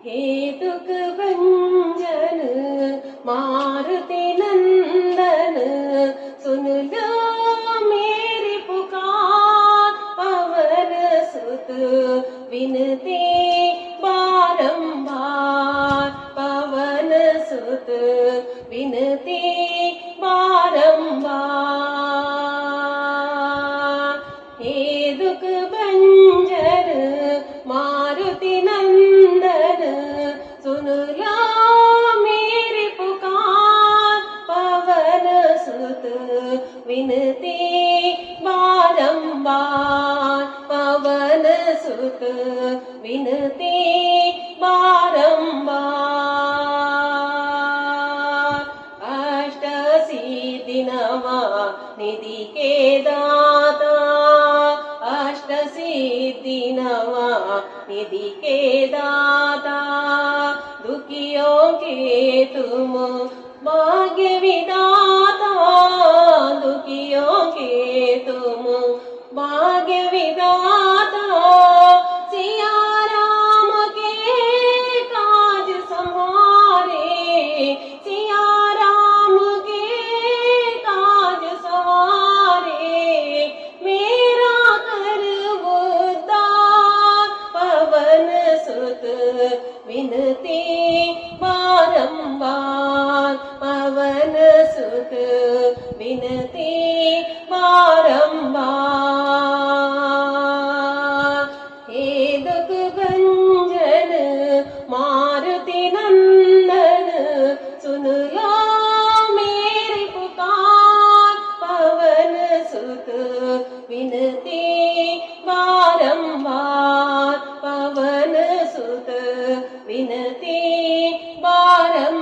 हे दुख भंजन मारुति नंदन, सुन लो मेरी पुकार। पवन सुत विनती बारंबार, पवन सुत विनती बारंबार। हे दुख भंजन मारुति नंदन, सुन लो मेरी पुकार। पवन सुत विनती बारंबार, पवन सुत विनती बारंबार। अष्ट सिद्धि नवा निधि के दाता, अष्ट सिद्धि नवा निधि के दाता। दुखियों के तुम भाग्य विधाता, दुखियों के तुम भाग्य विधाता। सिया राम के काज संवारे, सिया राम के काज संवारे। मेरा कर उद्धार, पवन सुत विनती बारंबार, पवन सुत विनती बारंबार। हे दुख भंजन मारुति नंदन, सुन लो मेरी पुकार। पवन सुत विनती बारंबार, पवन सुत विनती बारंबार।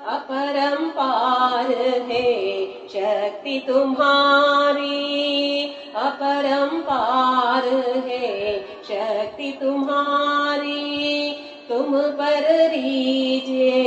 अपरंपार है शक्ति तुम्हारी, अपरंपार है शक्ति तुम्हारी। तुम पर रीझे